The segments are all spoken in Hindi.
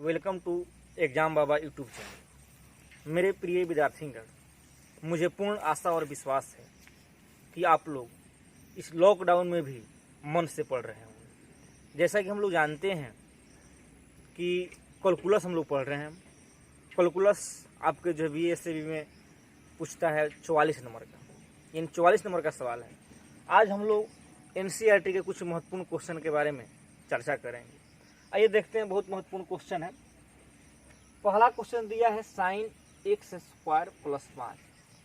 Welcome to exam Baba YouTube channel. मेरे प्रिय विद्यार्थीगण, मुझे पूर्ण आशा और विश्वास है कि आप लोग इस लॉकडाउन में भी मन से पढ़ रहे होंगे। जैसा कि हम लोग जानते हैं कि कैलकुलस हम लोग पढ़ रहे हैं। कैलकुलस आपके जो बीएससी में पूछता है 44 नंबर का, इन 44 नंबर का सवाल है। आज हम लोग एनसीईआरटी के कुछ महत्वपूर्ण क्वेश्चन के बारे में चर्चा करेंगे। आइए देखते हैं, बहुत महत्वपूर्ण क्वेश्चन है। पहला क्वेश्चन दिया है साइन एक्स स्क्वायर प्लस 5।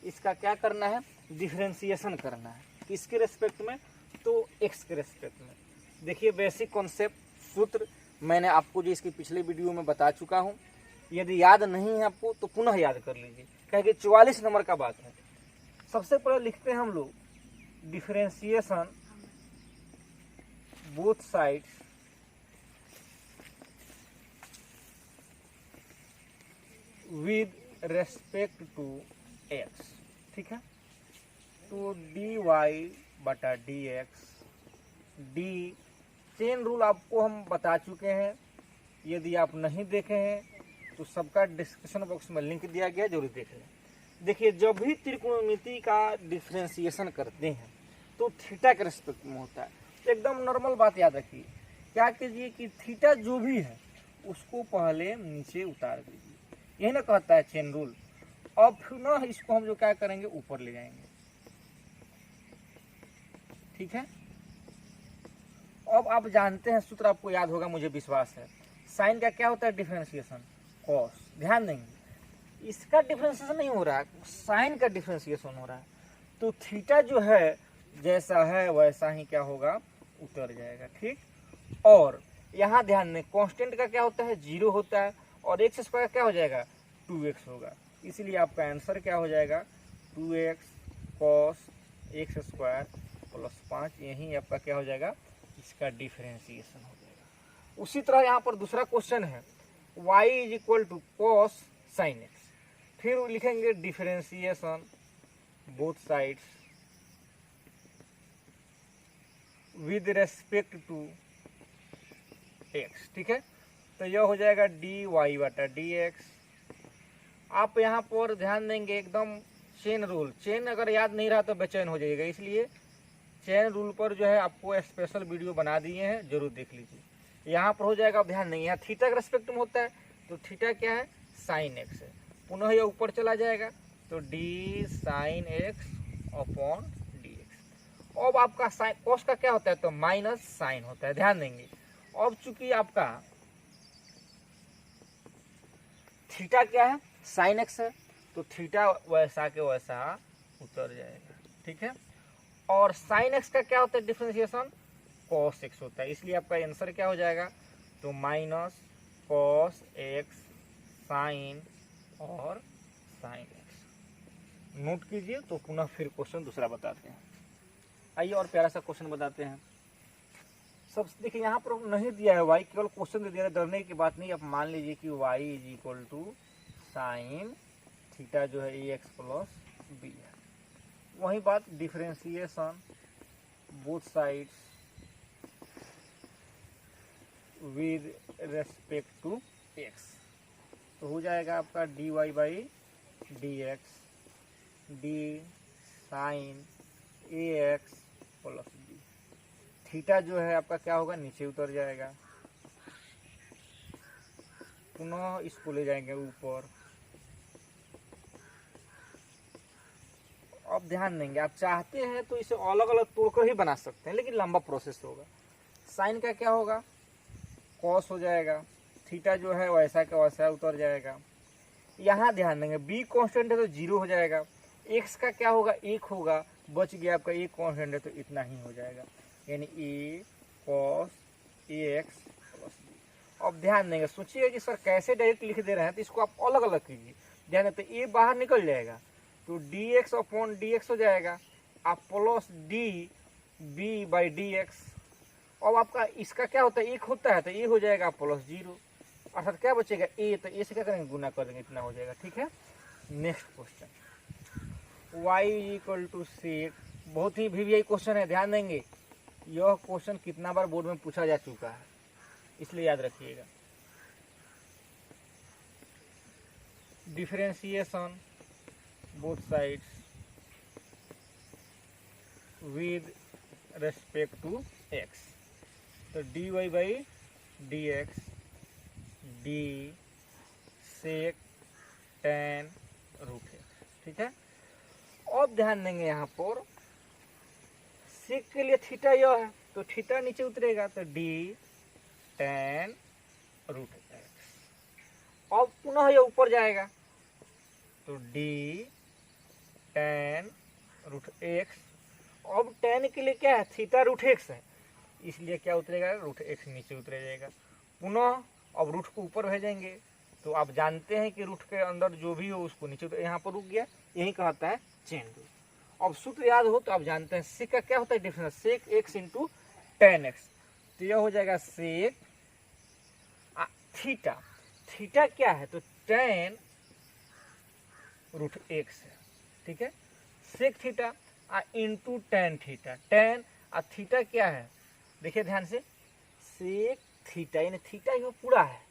इसका क्या करना है? डिफरेंशिएशन करना है। किसके रेस्पेक्ट में? तो एक्स के रेस्पेक्ट में। देखिए, बेसिक कॉन्सेप्ट सूत्र मैंने आपको जो इसकी पिछले वीडियो में बता चुका हूँ। यदि याद नहीं है आपको तो पुनः याद कर लीजिए, क्योंकि 44 नंबर का बात है। सबसे पहले लिखते हैं हम लोग differentiation both sides with respect to x. ठीक है, तो डी वाई बटा d x d. Chain rule आपको हम बता चुके हैं। यदि आप नहीं देखे हैं तो सबका डिस्क्रिप्शन बॉक्स में लिंक दिया गया, जरूर देख लें। देखिए, जब भी त्रिकोणमिति का डिफरेंशिएशन करते हैं तो थीटा के रेस्पेक्ट में होता है। एकदम नॉर्मल बात याद रखिए। क्या कीजिए कि थीटा जो भी है उसको पहले नीचे उतार दीजिए, यही ना कहता है चेन रूल। अब फिर ना इसको हम जो क्या करेंगे, ऊपर ले जाएंगे। ठीक है, अब आप जानते हैं सूत्र, आपको याद होगा, मुझे विश्वास है। साइन का क्या होता है? Differentiation cos. ध्यान देंगे, इसका डिफरेंशिएशन नहीं हो रहा है, साइन का डिफरेंशिएशन हो रहा है। तो थीटा जो है जैसा है वैसा ही क्या होगा, उतर जाएगा। ठीक, और यहाँ ध्यान दें, कांस्टेंट का क्या होता है? 0 होता है, और एक्स स्क्वायर क्या हो जाएगा? 2x होगा। इसलिए आपका आंसर क्या हो जाएगा? 2x cos x square plus 5। यही आपका क्या हो जाएगा? इसका डिफरेंशिएशन हो जाएगा। उसी तरह यहाँ पर दूसरा क्वेश्चन है y is equal to cos sine x. फिर लिखेंगे differentiation both sides with respect to x. ठीक है, तो यह हो जाएगा डी वाई बटा डी एक्स। आप यहाँ पर ध्यान देंगे, एकदम चेन रूल। चेन अगर याद नहीं रहा तो बेचैन हो जाइएगा, इसलिए चेन रूल पर जो है आपको स्पेशल वीडियो बना दिए हैं, जरूर देख लीजिए। यहाँ पर हो जाएगा, अब ध्यान देंगे, यहाँ थीटा के रेस्पेक्ट में होता है, तो थीटा क्या है? साइन एक्स है। पुनः यह ऊपर चला जाएगा, तो D sine x upon d x. अब आपका साइन कॉस का क्या होता है? तो माइनस साइन होता है। ध्यान देंगे, अब चूंकि आपका थीटा क्या है? साइन एक्स है, तो थीटा वैसा के वैसा उतर जाएगा। ठीक है, और साइन एक्स का क्या होता है? डिफरेंशिएशन कॉस एक्स होता है। इसलिए आपका आंसर क्या हो जाएगा? तो माइनस कॉस एक्स साइन और साइन एक्स। नोट कीजिए। तो पुनः फिर क्वेश्चन दूसरा बताते हैं। आइए और प्यारा सा क्वेश्चन बताते हैं। सब देखिए, यहाँ पर नहीं दिया है वाई, केवल क्वेश्चन दे दिया है। डरने की बात नहीं। आप मान लीजिए कि y is equal to sine theta जो है ए एक्स प्लस बी है। वही बात, differentiation both sides with respect to x. तो हो जाएगा आपका d y by d x d sine a x plus b. Theta जो है आपका क्या होगा? नीचे उतर जाएगा। पुनः इसको ले जाएंगे ऊपर। अब ध्यान देंगे, आप चाहते हैं तो इसे अलग अलग तोड़कर ही बना सकते हैं, लेकिन लंबा प्रोसेस होगा। साइन का क्या होगा? कॉस हो जाएगा। थीटा जो है वैसा का वैसा उतर जाएगा। यहाँ ध्यान देंगे, बी कांस्टेंट है तो 0 हो जाएगा। एक्स का क्या होगा? 1 होगा। बच गया आपका, एक कांस्टेंट है तो इतना ही हो जाएगा, यानी ए cos A x plus B. अब ध्यान देंगे, सोचिए कि सर कैसे डायरेक्ट लिख दे रहे हैं, तो इसको आप अलग अलग कीजिए। ध्यान देते, ए बाहर निकल जाएगा, तो d x upon d x हो जाएगा, आप plus d b by d x. अब आपका इसका क्या होता है? 1 होता है, तो ए हो जाएगा प्लस 0, अर्थात क्या बचेगा? ए। तो ए से क्या करेंगे? गुना कर देंगे, इतना हो जाएगा। ठीक है, next question Y equal to sec. बहुत ही वीवीआई क्वेश्चन है, ध्यान देंगे। यह क्वेश्चन कितना बार बोर्ड में पूछा जा चुका है, इसलिए याद रखिएगा। Differentiation both sides with respect to x, तो dy by d x d sec tan root x, ठीक है। अब ध्यान देंगे यहाँ पर सेक के लिए थीटा यह है, तो थीटा नीचे उतरेगा, तो डी tan रूट एक्स। अब पुनः यह ऊपर जाएगा, तो डी tan रूट एक्स। अब tan के लिए क्या है, थीटा रूट एक्स है, इसलिए क्या उतरेगा, रूट एक्स नीचे उतर जाएगा। पुनः अब रूट को ऊपर भेजेंगे, तो आप जानते हैं कि रूट के अंदर जो भी हो उसको नीचे, तो यहाँ पर रुक गया, यही कहता है चेन रूल। अब सूत्र याद हो तो आप जानते हैं सेक का क्या होता है difference, sec x into tan x, तो यह हो जाएगा सेक थीटा। थीटा क्या है, तो टेन रूट एक्स है, ठीक है। Sec theta into tan theta, tan theta क्या है, देखिए ध्यान से, सेक थीटा यानी थीटा ये पूरा है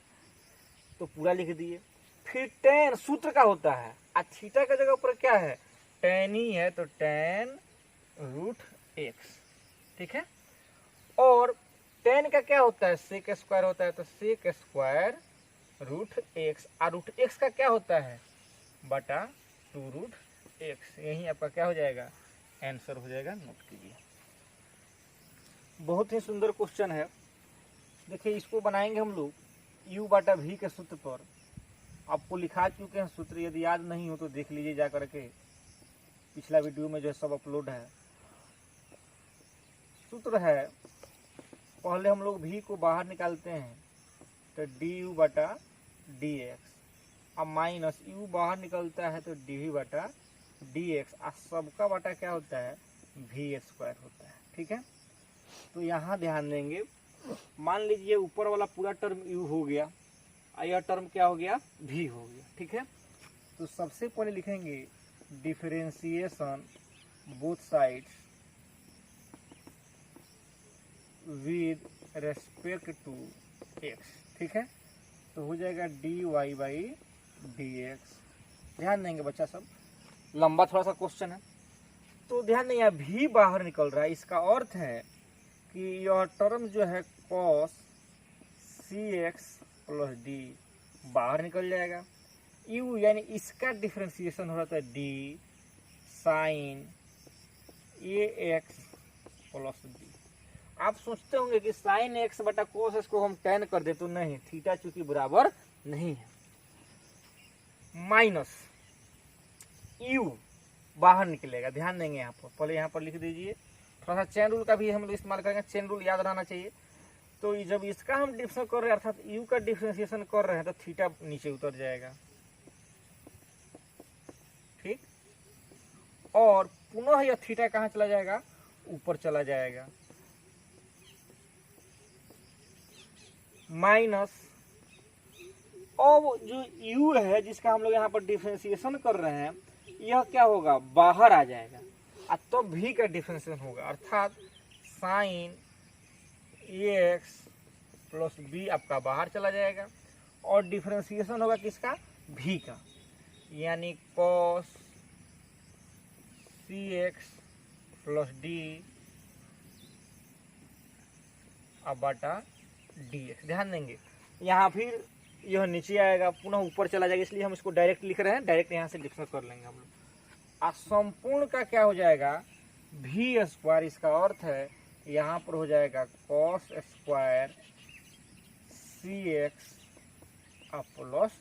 तो पूरा लिख दिए। फिर टेन सूत्र का होता है, थीटा का जगह पर क्या है, टेन ही है, तो टेन रूट एक्स, ठीक है। और टेन का क्या होता है, सेक स्क्वायर होता है, तो सेक स्क्वायर रूट एक्स, और रूट एक्स का क्या होता है, बटा टू रूट एक्स। यही आपका क्या हो जाएगा, आंसर हो जाएगा, नोट कीजिए। बहुत ही सुंदर क्वेश्चन है। देखिए इसको बनाएंगे हम लोग u बटा v के सूत्र पर। आपको लिखा चुके हैं सूत्र, यदि याद नहीं हो तो देख लीजिए जा करके, पिछला वीडियो में जो है सब अपलोड है। सूत्र है, पहले हम लोग v को बाहर निकालते हैं, तो du बटा डी एक्स, अब माइनस u बाहर निकलता है तो dv बटा डी एक्स, सबका बटा क्या होता है, v स्क्वायर होता है, ठीक है। तो यहाँ ध्यान देंगे, मान लीजिए ऊपर वाला पूरा टर्म u हो गया, यह टर्म क्या हो गया, v हो गया, ठीक है। तो सबसे पहले लिखेंगे differentiation both sides with respect to x, ठीक है। तो हो जाएगा dy बाई डी एक्स। ध्यान देंगे बच्चा सब, लंबा थोड़ा सा क्वेश्चन है, तो ध्यान देंगे v बाहर निकल रहा है, इसका अर्थ है कि यह टर्म जो है cos cx प्लस डी बाहर निकल जाएगा। u यानी इसका डिफरेंशिएशन हो रहा है d sine ax plus d. आप सोचते होंगे कि साइन एक्स बटा कोस एक्स को हम टेन कर दे, तो नहीं, थीटा चूंकि बराबर नहीं है, माइनस u बाहर निकलेगा। ध्यान देंगे यहाँ पर, पहले यहाँ पर लिख दीजिए, थोड़ा सा चेन रूल का भी हम लोग इस्तेमाल करेंगे, चेन रूल याद रहना चाहिए। तो जब इसका हम डिफरेंशिएशन कर रहे हैं, अर्थात u का डिफरेंशिएशन कर रहे हैं, तो थीटा नीचे उतर जाएगा, ठीक। और पुनः यह थीटा कहाँ चला जाएगा, ऊपर चला जाएगा, माइनस अब जो u है जिसका हम लोग यहाँ पर डिफरेंशिएशन कर रहे हैं, यह क्या होगा, बाहर आ जाएगा, तो v का डिफरेंशिएशन होगा, अर्थात साइन ax प्लस b आपका बाहर चला जाएगा, और डिफरेंशिएशन होगा किसका, v का, यानी cos cx प्लस d अब बटा dx। ध्यान देंगे यहाँ फिर यह नीचे आएगा, पुनः ऊपर चला जाएगा, इसलिए हम इसको डायरेक्ट लिख रहे हैं, डायरेक्ट यहाँ से डिफरेंशिएशन कर लेंगे हम लोग। संपूर्ण का क्या हो जाएगा, v स्क्वायर, इसका अर्थ है यहाँ पर हो जाएगा cos square cx plus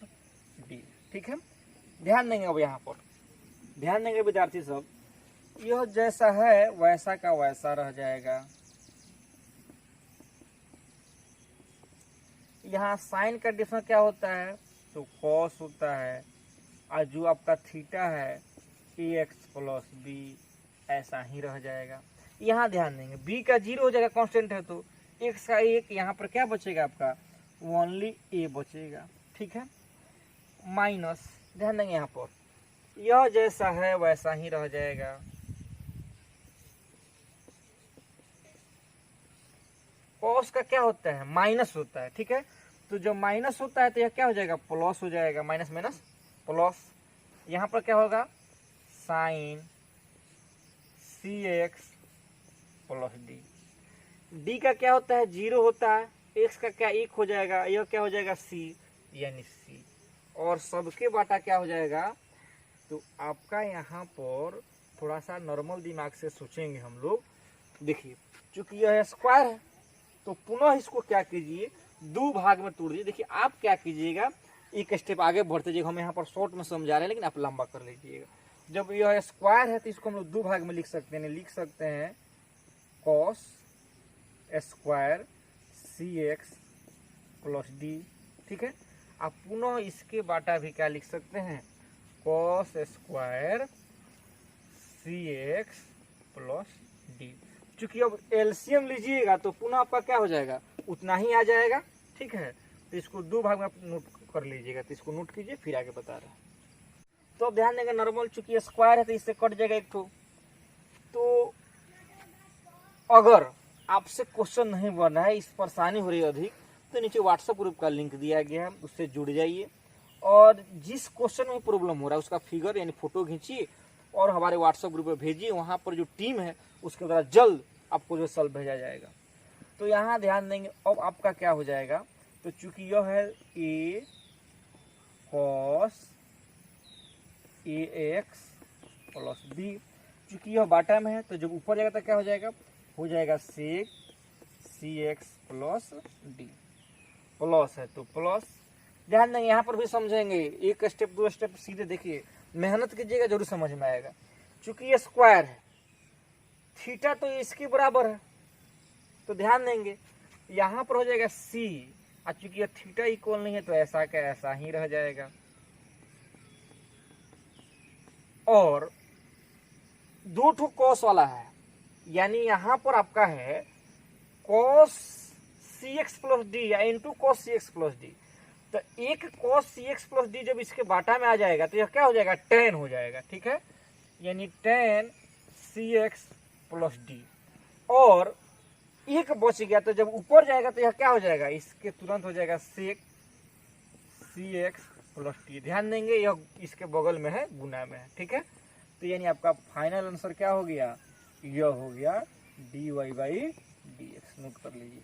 d, ठीक है। ध्यान देंगे, अब यहाँ पर ध्यान देंगे विद्यार्थी सब, यह जैसा है वैसा का वैसा रह जाएगा। यहाँ साइन का डिफरेंस क्या होता है, तो cos होता है, और जो आपका थीटा है ax प्लस b ऐसा ही रह जाएगा। यहाँ ध्यान देंगे b का 0 हो जाएगा, कांस्टेंट है, तो x का 1, यहाँ पर क्या बचेगा आपका, ओनली a बचेगा, ठीक है। माइनस, ध्यान देंगे यहाँ पर यह जैसा है वैसा ही रह जाएगा, cos का क्या होता है, माइनस होता है, ठीक है। तो जब माइनस होता है तो यह क्या हो जाएगा, प्लस हो जाएगा, माइनस माइनस प्लस यहाँ पर क्या होगा साइन सी एक्स प्लस डी। डी का क्या होता है 0 होता है, एक्स का क्या 1 हो जाएगा, यह क्या हो जाएगा सी यानी सी, और सबके बाटा क्या हो जाएगा। तो आपका यहाँ पर थोड़ा सा नॉर्मल दिमाग से सोचेंगे हम लोग। देखिए चूंकि यह स्क्वायर है तो पुनः इसको क्या कीजिए 2 भाग में तोड़ दीजिए। देखिए आप क्या कीजिएगा एक स्टेप आगे बढ़ते जाइएगा, हम यहाँ पर शॉर्ट में समझा रहे हैं लेकिन आप लंबा कर लीजिएगा। जब यह स्क्वायर है तो इसको हम लोग 2 भाग में लिख सकते हैं, लिख सकते हैं कॉस स्क्वायर सी एक्स प्लस डी। ठीक है, आप पुनः इसके बाटा भी क्या लिख सकते हैं कॉस स्क्वायर सी एक्स प्लस डी। चूंकि अब एलसीएम लीजिएगा तो पुनः आपका क्या हो जाएगा उतना ही आ जाएगा। ठीक है, तो इसको 2 भाग में आप नोट कर लीजिएगा, तो इसको नोट कीजिए फिर आगे बता रहे हैं। तो अब ध्यान देंगे नॉर्मल चूंकि स्क्वायर है तो इससे कट जाएगा एक ठो। तो अगर आपसे क्वेश्चन नहीं बना है, इस परेशानी हो रही है अधिक, तो नीचे व्हाट्सएप ग्रुप का लिंक दिया गया है, उससे जुड़ जाइए और जिस क्वेश्चन में प्रॉब्लम हो रहा है उसका फिगर यानी फोटो खींचिए और हमारे व्हाट्सएप ग्रुप में भेजिए। वहां पर जो टीम है उसके द्वारा जल्द आपको जो सॉल्व भेजा जाएगा। तो यहाँ ध्यान देंगे अब आपका क्या हो जाएगा। तो चूंकि यह है ए cos A x plus B, चूंकि यह बाटा में है तो जब ऊपर जाएगा तो क्या हो जाएगा सेक सी एक्स प्लस डी। प्लस है तो प्लस, ध्यान देंगे यहाँ पर भी समझेंगे, एक स्टेप 2 स्टेप सीधे देखिए, मेहनत कीजिएगा जरूर समझ में आएगा। चूंकि ये स्क्वायर है थीटा तो इसके बराबर है, तो ध्यान देंगे यहाँ पर हो जाएगा सी, और चूंकि ये थीटा इक्वल नहीं है तो ऐसा का ऐसा ही रह जाएगा। और 2 ठो कॉस वाला है यानी यहाँ पर आपका है कॉस सी एक्स प्लस डी या इंटू कॉस सी एक्स प्लस डी। तो एक कॉस सी एक्स प्लस डी जब इसके बाटा में आ जाएगा तो यह क्या हो जाएगा tan हो जाएगा। ठीक है, यानी tan सी एक्स प्लस डी, और एक बच गया तो जब ऊपर जाएगा तो यह क्या हो जाएगा इसके तुरंत हो जाएगा सेक सी एक्स प्लस डी। ध्यान देंगे यह इसके बगल में है, गुना में है। ठीक है, तो यानी आपका फाइनल आंसर क्या हो गया, यह हो गया dy by d x. Note कर लीजिए।